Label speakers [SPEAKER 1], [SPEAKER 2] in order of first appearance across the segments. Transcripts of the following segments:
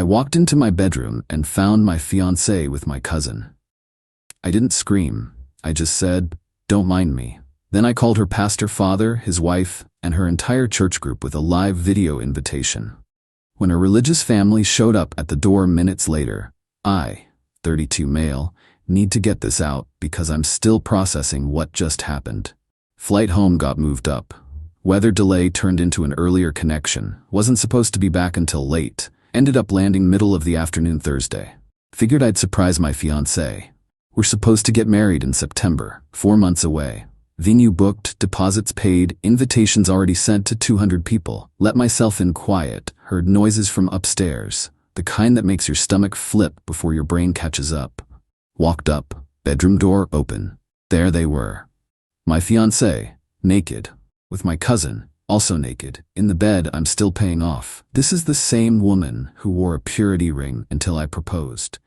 [SPEAKER 1] I walked into my bedroom and found my fiancée with my cousin. I didn't scream. I just said, "Don't mind me." Then I called her pastor father, his wife, and her entire church group with a live video invitation. When her religious family showed up at the door minutes later, I, 32 male, need to get this out because I'm still processing what just happened. Flight home got moved up. Weather delay turned into an earlier connection. Wasn't supposed to be back until late. Ended up landing middle of the afternoon Thursday. Figured I'd surprise my fiancé. We're supposed to get married in September, 4 months away. Venue booked, deposits paid, invitations already sent to 200 people. Let myself in quiet, heard noises from upstairs, the kind that makes your stomach flip before your brain catches up. Walked up, bedroom door open. There they were. My fiancé, naked, with my cousin, also naked, in the bed I'm still paying off. This is the same woman who wore a purity ring until I proposed,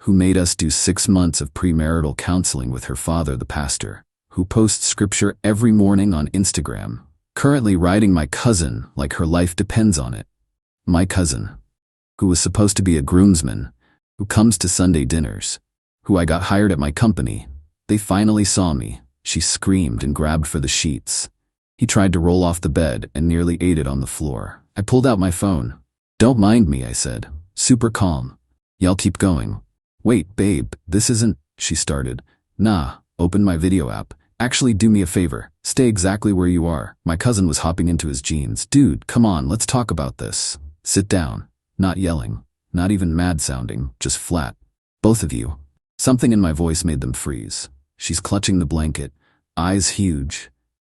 [SPEAKER 1] who made us do 6 months of premarital counseling with her father, the pastor, who posts scripture every morning on Instagram, currently writing my cousin like her life depends on it. My cousin, who was supposed to be a groomsman, who comes to Sunday dinners, who I got hired at my company. They finally saw me. She screamed and grabbed for the sheets. He tried to roll off the bed and nearly ate it on the floor. I pulled out my phone. "Don't mind me," I said, super calm. "Y'all keep going." "Wait, babe, this isn't," she started. "Nah, open my video app. Actually, do me a favor. Stay exactly where you are." My cousin was hopping into his jeans. "Dude, come on, let's talk about this. Sit down." Not yelling, not even mad sounding, just flat. "Both of you." Something in my voice made them freeze. She's clutching the blanket, eyes huge.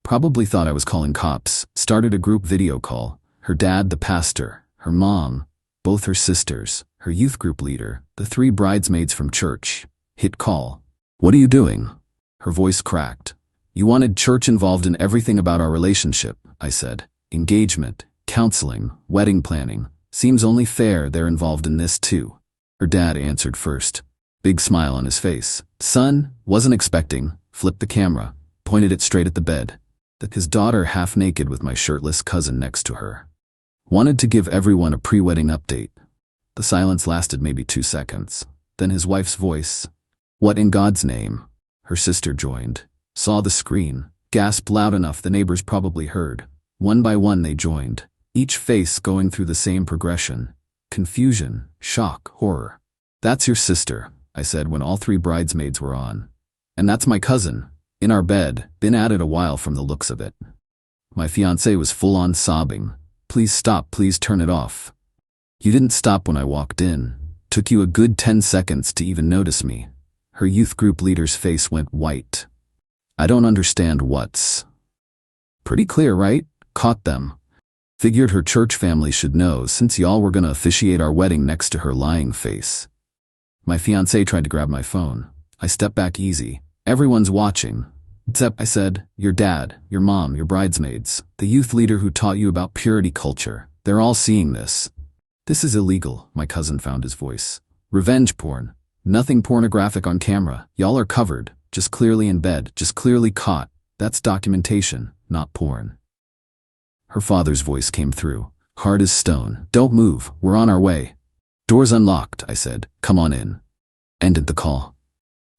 [SPEAKER 1] Probably thought I was calling cops. Started a group video call. Her dad, the pastor, her mom, both her sisters, her youth group leader, the 3 bridesmaids from church. Hit call. "What are you doing?" Her voice cracked. "You wanted church involved in everything about our relationship," I said. "Engagement, counseling, wedding planning. Seems only fair they're involved in this too." Her dad answered first. Big smile on his face. "Son, wasn't expecting." Flipped the camera, pointed it straight at the bed. His daughter half naked with my shirtless cousin next to her. Wanted to give everyone a pre-wedding update. The silence lasted maybe 2 seconds. Then his wife's voice. "What in God's name?" Her sister joined. Saw the screen. Gasped loud enough the neighbors probably heard. One by one they joined. Each face going through the same progression. Confusion, shock, horror. "That's your sister," I said when all 3 bridesmaids were on. "And that's my cousin. In our bed, been at it a while from the looks of it." My fiancé was full-on sobbing. "Please stop, please turn it off." "You didn't stop when I walked in. Took you a good 10 seconds to even notice me." Her youth group leader's face went white. "I don't understand what's." "Pretty clear, right? Caught them. Figured her church family should know since y'all were gonna officiate our wedding next to her lying face." My fiancé tried to grab my phone. I stepped back easy. "Everyone's watching. Except," I said, "your dad, your mom, your bridesmaids, the youth leader who taught you about purity culture. They're all seeing this." "This is illegal," my cousin found his voice. "Revenge porn. Nothing pornographic on camera. Y'all are covered. Just clearly in bed. Just clearly caught. That's documentation, not porn." Her father's voice came through, hard as stone. "Don't move. We're on our way." "Door's unlocked," I said. "Come on in." Ended the call.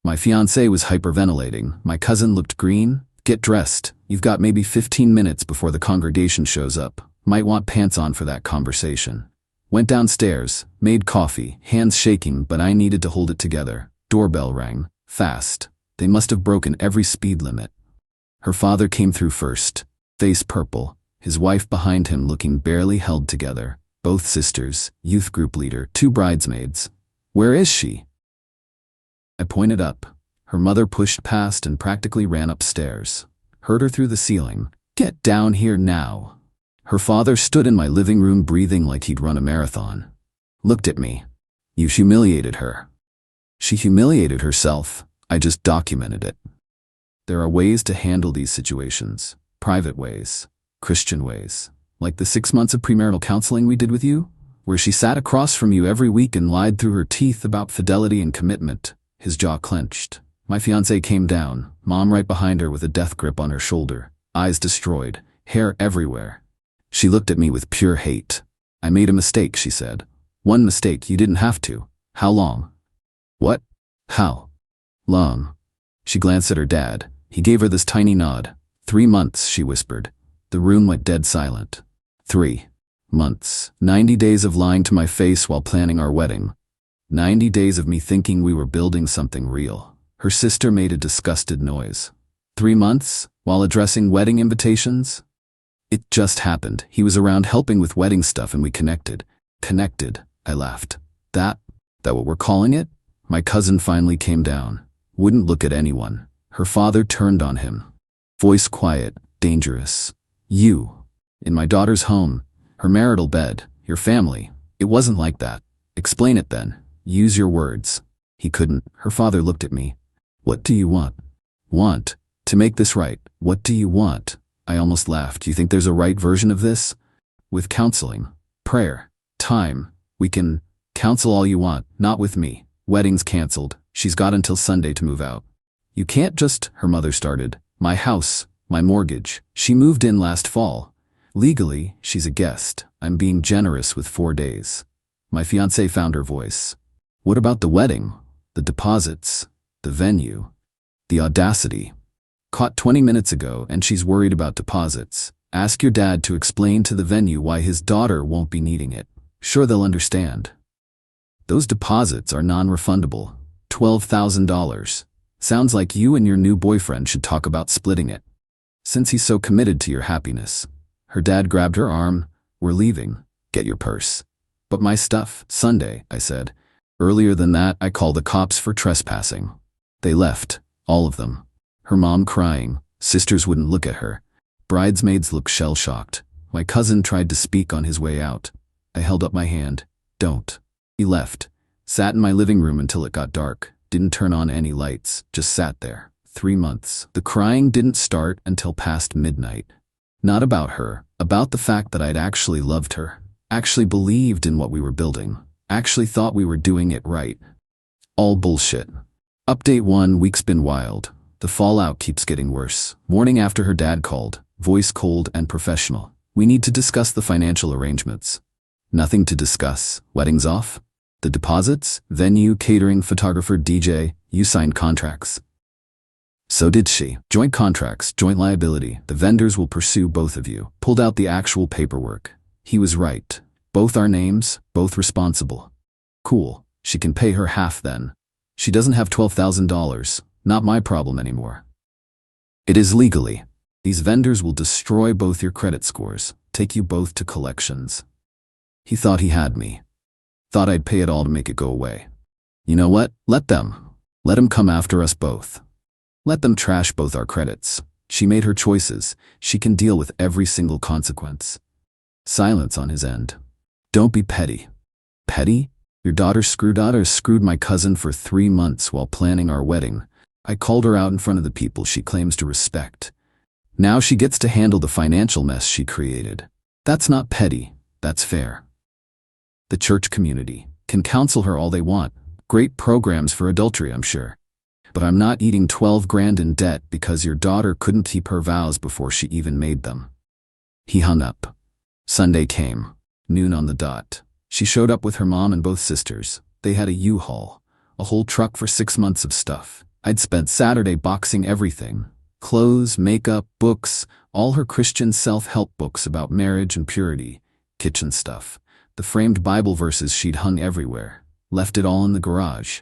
[SPEAKER 1] My fiancé was hyperventilating. My cousin looked green. "Get dressed. You've got maybe 15 minutes before the congregation shows up. Might want pants on for that conversation." Went downstairs, made coffee, hands shaking, but I needed to hold it together. Doorbell rang. Fast. They must have broken every speed limit. Her father came through first, face purple, his wife behind him looking barely held together. Both sisters, youth group leader, 2 bridesmaids. "Where is she?" I pointed up. Her mother pushed past and practically ran upstairs. Heard her through the ceiling. "Get down here now." Her father stood in my living room breathing like he'd run a marathon. Looked at me. "You humiliated her." She humiliated herself. I just documented it. There are ways to handle these situations. Private ways. Christian ways. Like the 6 months of premarital counseling we did with you, where she sat across from you every week and lied through her teeth about fidelity and commitment. His jaw clenched. My fiancé came down, mom right behind her with a death grip on her shoulder, eyes destroyed, hair everywhere. She looked at me with pure hate. "I made a mistake," she said. One mistake, you didn't have to. How long? What? How long? She glanced at her dad. He gave her this tiny nod. 3 months, she whispered. The room went dead silent. 3 months. 90 days of lying to my face while planning our wedding. 90 days of me thinking we were building something real. Her sister made a disgusted noise. 3 months? While addressing wedding invitations? It just happened. He was around helping with wedding stuff and we connected. Connected, I laughed. That what we're calling it? My cousin finally came down. Wouldn't look at anyone. Her father turned on him. Voice quiet, dangerous. You. In my daughter's home. Her marital bed. Your family. It wasn't like that. Explain it then. Use your words. He couldn't. Her father looked at me. What do you want? Want. To make this right. What do you want? I almost laughed. You think there's a right version of this? With counseling. Prayer. Time. We can counsel all you want. Not with me. Wedding's canceled. She's got until Sunday to move out. You can't just, her mother started. My house. My mortgage. She moved in last fall. Legally, she's a guest. I'm being generous with 4 days. My fiancée found her voice. What about the wedding? The deposits? The venue? The audacity? Caught 20 minutes ago and she's worried about deposits. Ask your dad to explain to the venue why his daughter won't be needing it. Sure, they'll understand. Those deposits are non-refundable. $12,000. Sounds like you and your new boyfriend should talk about splitting it. Since he's so committed to your happiness. Her dad grabbed her arm. We're leaving. Get your purse. But my stuff. Sunday, I said. Earlier than that, I called the cops for trespassing. They left. All of them. Her mom crying. Sisters wouldn't look at her. Bridesmaids looked shell-shocked. My cousin tried to speak on his way out. I held up my hand. Don't. He left. Sat in my living room until it got dark. Didn't turn on any lights. Just sat there. 3 months. The crying didn't start until past midnight. Not about her. About the fact that I'd actually loved her. Actually believed in what we were building. Actually thought we were doing it right. All bullshit. Update 1 week's been wild. The fallout keeps getting worse. Morning after her dad called. Voice cold and professional. We need to discuss the financial arrangements. Nothing to discuss. Wedding's off? The deposits? Venue, catering, photographer, DJ. You signed contracts. So did she. Joint contracts, joint liability. The vendors will pursue both of you. Pulled out the actual paperwork. He was right. Both our names, both responsible. Cool. She can pay her half then. She doesn't have $12,000. Not my problem anymore. It is legally. These vendors will destroy both your credit scores. Take you both to collections. He thought he had me. Thought I'd pay it all to make it go away. You know what? Let them. Let him come after us both. Let them trash both our credits. She made her choices. She can deal with every single consequence. Silence on his end. Don't be petty. Petty? Your daughter screwed my cousin for 3 months while planning our wedding. I called her out in front of the people she claims to respect. Now she gets to handle the financial mess she created. That's not petty. That's fair. The church community can counsel her all they want. Great programs for adultery, I'm sure. But I'm not eating 12 grand in debt because your daughter couldn't keep her vows before she even made them. He hung up. Sunday came. Noon on the dot. She showed up with her mom and both sisters. They had a U-Haul. A whole truck for 6 months of stuff. I'd spent Saturday boxing everything. Clothes, makeup, books, all her Christian self-help books about marriage and purity, kitchen stuff, the framed Bible verses she'd hung everywhere, left it all in the garage.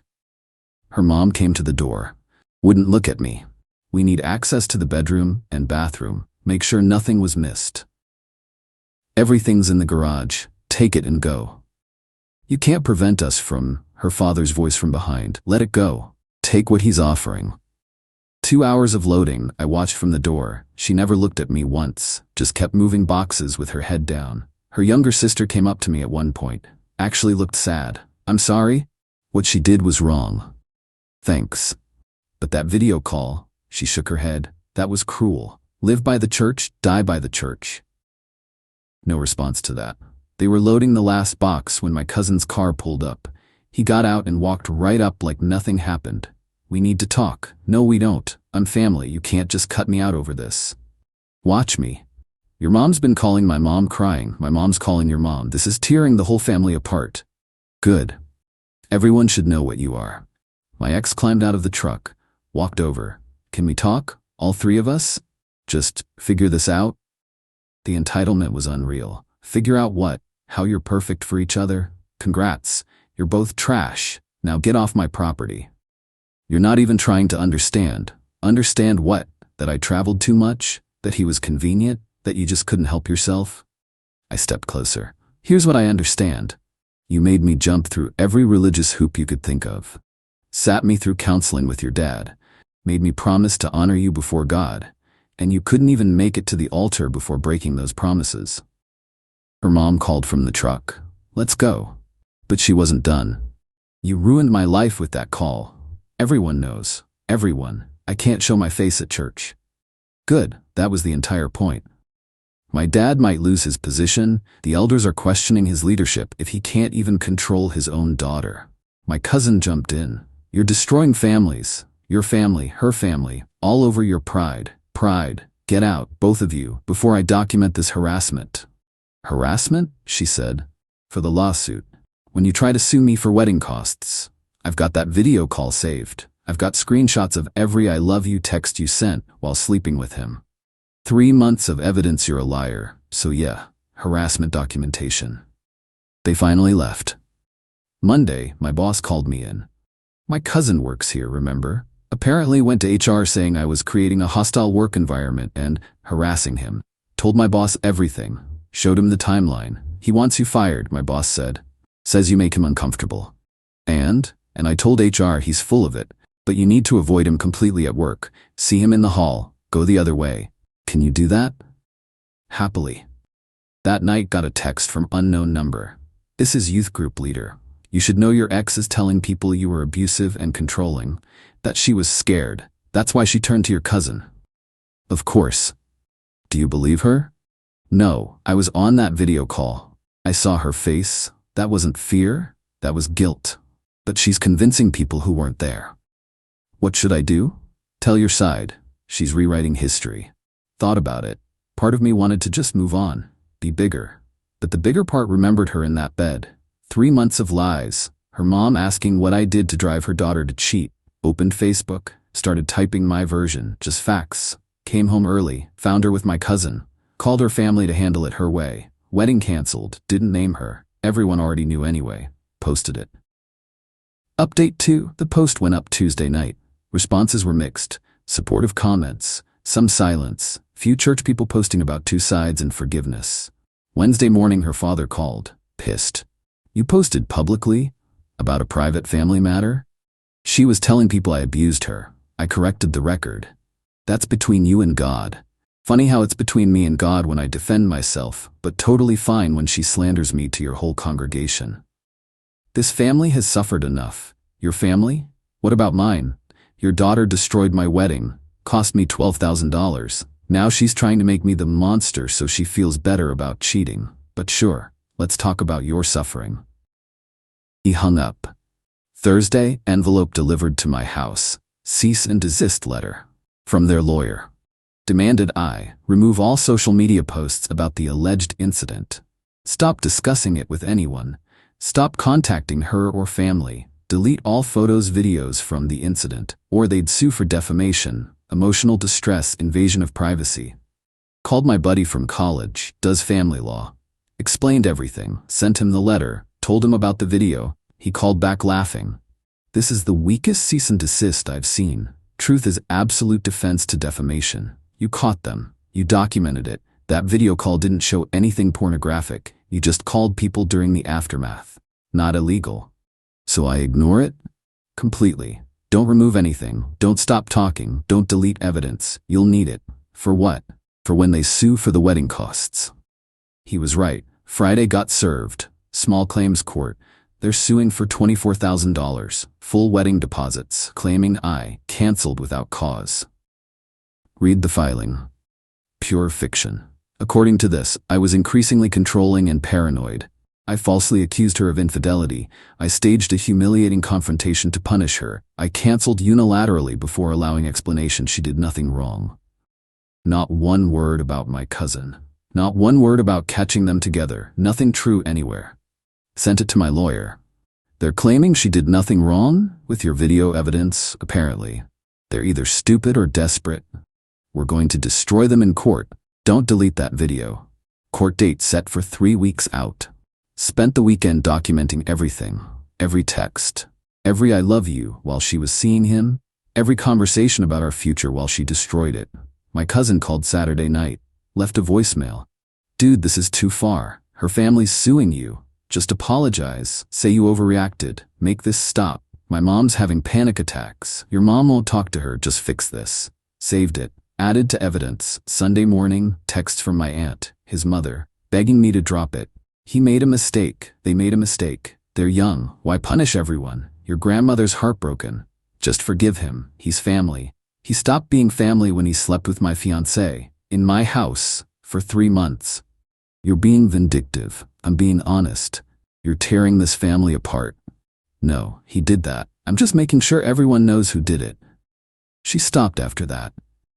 [SPEAKER 1] Her mom came to the door. Wouldn't look at me. We need access to the bedroom and bathroom. Make sure nothing was missed. Everything's in the garage. Take it and go. You can't prevent us from, her father's voice from behind. Let it go. Take what he's offering. 2 hours of loading, I watched from the door. She never looked at me once, just kept moving boxes with her head down. Her younger sister came up to me at one point. Actually looked sad. I'm sorry? What she did was wrong. Thanks. But that video call, she shook her head, that was cruel. Live by the church, die by the church. No response to that. They were loading the last box when my cousin's car pulled up. He got out and walked right up like nothing happened. We need to talk. No, we don't. I'm family. You can't just cut me out over this. Watch me. Your mom's been calling my mom crying. My mom's calling your mom. This is tearing the whole family apart. Good. Everyone should know what you are. My ex climbed out of the truck, walked over. Can we talk? All three of us? Just figure this out? The entitlement was unreal. Figure out what? How you're perfect for each other? Congrats. You're both trash. Now get off my property. You're not even trying to understand. Understand what? That I traveled too much? That he was convenient? That you just couldn't help yourself? I stepped closer. Here's what I understand. You made me jump through every religious hoop you could think of. Sat me through counseling with your dad. Made me promise to honor you before God. And you couldn't even make it to the altar before breaking those promises. Her mom called from the truck. Let's go. But she wasn't done. You ruined my life with that call. Everyone knows. Everyone. I can't show my face at church. Good. That was the entire point. My dad might lose his position. The elders are questioning his leadership if he can't even control his own daughter. My cousin jumped in. You're destroying families. Your family, her family, all over your pride. Pride. Get out, both of you, before I document this harassment. Harassment? She said. For the lawsuit. When you try to sue me for wedding costs. I've got that video call saved. I've got screenshots of every I love you text you sent while sleeping with him. 3 months of evidence you're a liar. So yeah, harassment documentation. They finally left. Monday, my boss called me in. My cousin works here, remember? Apparently went to HR saying I was creating a hostile work environment and harassing him. Told my boss everything. Showed him the timeline. He wants you fired, my boss said. Says you make him uncomfortable. And I told HR he's full of it, but you need to avoid him completely at work. See him in the hall. Go the other way. Can you do that? Happily. That night got a text from unknown number. This is youth group leader. You should know your ex is telling people you were abusive and controlling, that she was scared. That's why she turned to your cousin. Of course. Do you believe her? No, I was on that video call. I saw her face. That wasn't fear, that was guilt. But she's convincing people who weren't there. What should I do? Tell your side. She's rewriting history. Thought about it. Part of me wanted to just move on, be bigger. But the bigger part remembered her in that bed. 3 months of lies. Her mom asking what I did to drive her daughter to cheat. Opened Facebook, started typing my version, just facts. Came home early, found her with my cousin. Called her family to handle it her way. Wedding canceled, didn't name her. Everyone already knew anyway. Posted it. Update 2. The post went up Tuesday night. Responses were mixed. Supportive comments. Some silence. Few church people posting about two sides and forgiveness. Wednesday morning her father called. Pissed. You posted publicly? About a private family matter? She was telling people I abused her. I corrected the record. That's between you and God. Funny how it's between me and God when I defend myself, but totally fine when she slanders me to your whole congregation. This family has suffered enough. Your family? What about mine? Your daughter destroyed my wedding, cost me $12,000. Now she's trying to make me the monster so she feels better about cheating. But sure, let's talk about your suffering. He hung up. Thursday, envelope delivered to my house. Cease and desist letter. From their lawyer. Demanded I remove all social media posts about the alleged incident. Stop discussing it with anyone. Stop contacting her or family. Delete all photos, videos from the incident, or they'd sue for defamation, emotional distress, invasion of privacy. Called my buddy from college, does family law. Explained everything, sent him the letter, told him about the video. He called back laughing. This is the weakest cease and desist I've seen. Truth is absolute defense to defamation. You caught them. You documented it. That video call didn't show anything pornographic. You just called people during the aftermath. Not illegal. So I ignore it? Completely. Don't remove anything. Don't stop talking. Don't delete evidence. You'll need it. For what? For when they sue for the wedding costs. He was right. Friday got served. Small claims court. They're suing for $24,000. Full wedding deposits, claiming I canceled without cause. Read the filing. Pure fiction. According to this, I was increasingly controlling and paranoid. I falsely accused her of infidelity. I staged a humiliating confrontation to punish her. I canceled unilaterally before allowing explanation she did nothing wrong. Not one word about my cousin. Not one word about catching them together. Nothing true anywhere. Sent it to my lawyer. They're claiming she did nothing wrong with your video evidence, apparently. They're either stupid or desperate. We're going to destroy them in court. Don't delete that video. Court date set for 3 weeks out. Spent the weekend documenting everything. Every text. Every I love you while she was seeing him. Every conversation about our future while she destroyed it. My cousin called Saturday night. Left a voicemail. Dude, this is too far. Her family's suing you. Just apologize. Say you overreacted. Make this stop. My mom's having panic attacks. Your mom won't talk to her. Just fix this. Saved it. Added to evidence. Sunday morning, text from my aunt, his mother, begging me to drop it. He made a mistake. They made a mistake. They're young. Why punish everyone? Your grandmother's heartbroken. Just forgive him. He's family. He stopped being family when he slept with my fiancée, in my house, for 3 months. You're being vindictive. I'm being honest. You're tearing this family apart. No, he did that. I'm just making sure everyone knows who did it. She stopped after that.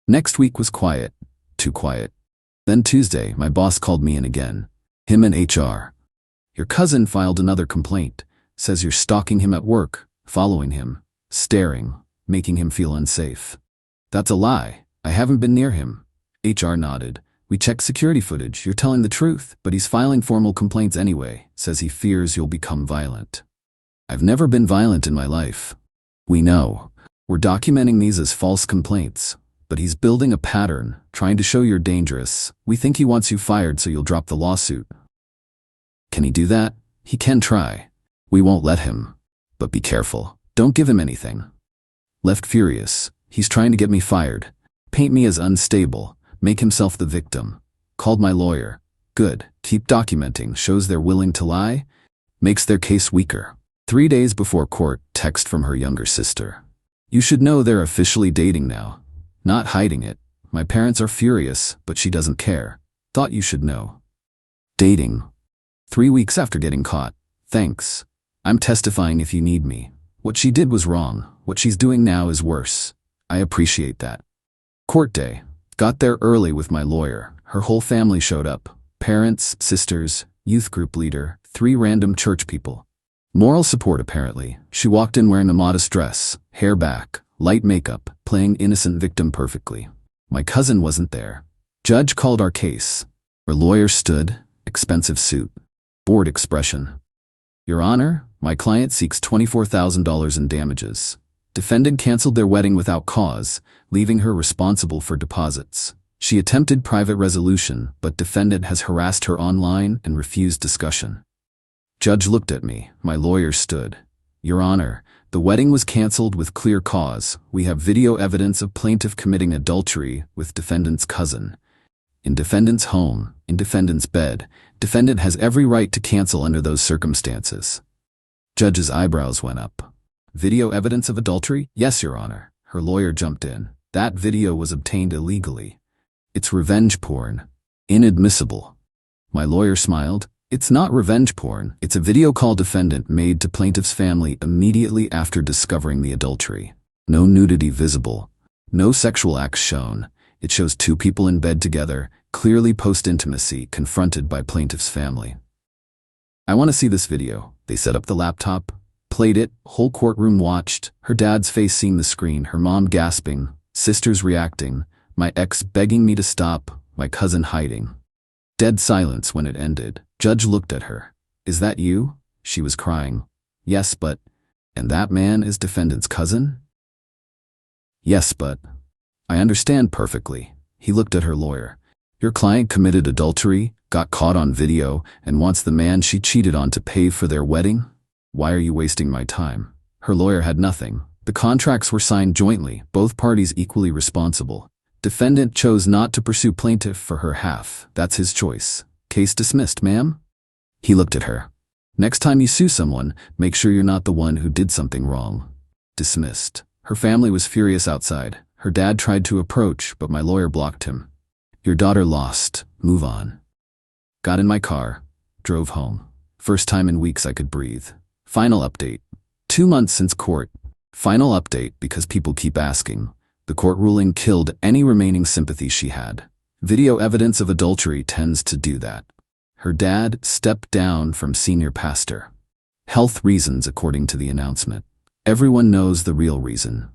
[SPEAKER 1] Next week was quiet. Too quiet. Then Tuesday, my boss called me in again. Him and HR. Your cousin filed another complaint. Says you're stalking him at work, following him, staring, making him feel unsafe. That's a lie. I haven't been near him. HR nodded. We checked security footage. You're telling the truth, but he's filing formal complaints anyway. Says he fears you'll become violent. I've never been violent in my life. We know. We're documenting these as false complaints, but he's building a pattern, trying to show you're dangerous. We think he wants you fired so you'll drop the lawsuit. Can he do that? He can try. We won't let him. But be careful. Don't give him anything. Left furious. He's trying to get me fired. Paint me as unstable. Make himself the victim. Called my lawyer. Good. Keep documenting. Shows they're willing to lie. Makes their case weaker. 3 days before court, text from her younger sister. You should know they're officially dating now. Not hiding it. My parents are furious, but she doesn't care. Thought you should know. Dating. 3 weeks after getting caught. Thanks. I'm testifying if you need me. What she did was wrong. What she's doing now is worse. I appreciate that. Court day. Got there early with my lawyer. Her whole family showed up. Parents, sisters, youth group leader, 3 random church people. Moral support apparently. She walked in wearing a modest dress, hair back, light makeup, playing innocent victim perfectly. My cousin wasn't there. Judge called our case. Her lawyer stood, expensive suit, bored expression. Your Honor, my client seeks $24,000 in damages. Defendant canceled their wedding without cause, leaving her responsible for deposits. She attempted private resolution, but defendant has harassed her online and refused discussion. Judge looked at me. My lawyer stood. Your Honor, the wedding was canceled with clear cause. We have video evidence of plaintiff committing adultery with defendant's cousin. In defendant's home, in defendant's bed, defendant has every right to cancel under those circumstances. Judge's eyebrows went up. Video evidence of adultery? Yes, Your Honor. Her lawyer jumped in. That video was obtained illegally. It's revenge porn. Inadmissible. My lawyer smiled. It's not revenge porn. It's a video call defendant made to plaintiff's family immediately after discovering the adultery. No nudity visible. No sexual acts shown. It shows 2 people in bed together, clearly post-intimacy, confronted by plaintiff's family. I want to see this video. They set up the laptop, played it, whole courtroom watched, her dad's face seeing the screen, her mom gasping, sisters reacting, my ex begging me to stop, my cousin hiding. Dead silence when it ended. Judge looked at her. Is that you? She was crying. Yes, but... And that man is defendant's cousin? Yes, but... I understand perfectly. He looked at her lawyer. Your client committed adultery, got caught on video, and wants the man she cheated on to pay for their wedding? Why are you wasting my time? Her lawyer had nothing. The contracts were signed jointly, both parties equally responsible. Defendant chose not to pursue plaintiff for her half. That's his choice. Case dismissed, ma'am? He looked at her. Next time you sue someone, make sure you're not the one who did something wrong. Dismissed. Her family was furious outside. Her dad tried to approach, but my lawyer blocked him. Your daughter lost. Move on. Got in my car. Drove home. First time in weeks I could breathe. Final update. 2 months since court. Final update because people keep asking. The court ruling killed any remaining sympathy she had. Video evidence of adultery tends to do that. Her dad stepped down from senior pastor. Health reasons, according to the announcement. Everyone knows the real reason.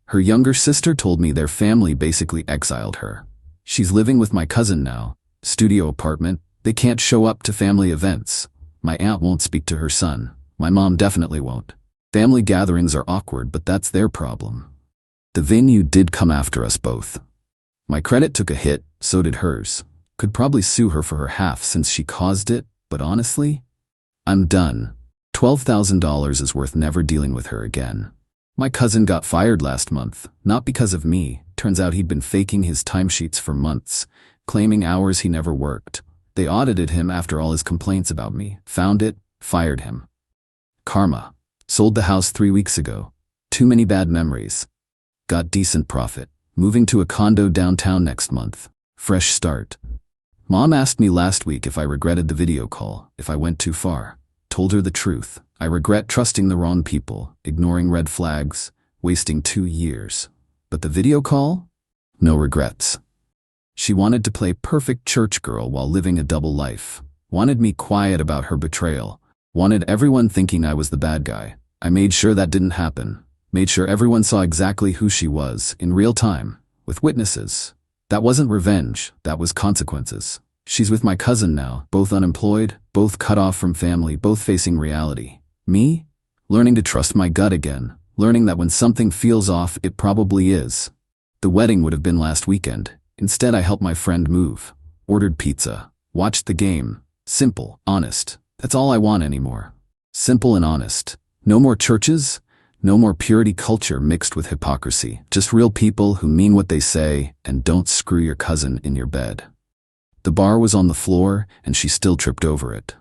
[SPEAKER 1] Her younger sister told me their family basically exiled her. She's living with my cousin now. Studio apartment. They can't show up to family events. My aunt won't speak to her son. My mom definitely won't. Family gatherings are awkward, but that's their problem. The venue did come after us both. My credit took a hit, so did hers. Could probably sue her for her half since she caused it, but honestly, I'm done. $12,000 is worth never dealing with her again. My cousin got fired last month, not because of me. Turns out he'd been faking his timesheets for months, claiming hours he never worked. They audited him after all his complaints about me, found it, fired him. Karma. Sold the house 3 weeks ago. Too many bad memories. Got decent profit. Moving to a condo downtown next month. Fresh start. Mom asked me last week if I regretted the video call, if I went too far. Told her the truth. I regret trusting the wrong people, ignoring red flags, wasting 2 years. But the video call? No regrets. She wanted to play perfect church girl while living a double life. Wanted me quiet about her betrayal. Wanted everyone thinking I was the bad guy. I made sure that didn't happen. Made sure everyone saw exactly who she was, in real time, with witnesses. That wasn't revenge, that was consequences. She's with my cousin now, both unemployed, both cut off from family, both facing reality. Me? Learning to trust my gut again. Learning that when something feels off, it probably is. The wedding would have been last weekend. Instead, I helped my friend move. Ordered pizza. Watched the game. Simple, honest. That's all I want anymore. Simple and honest. No more churches. No more purity culture mixed with hypocrisy. Just real people who mean what they say and don't screw your cousin in your bed. The bar was on the floor, and she still tripped over it.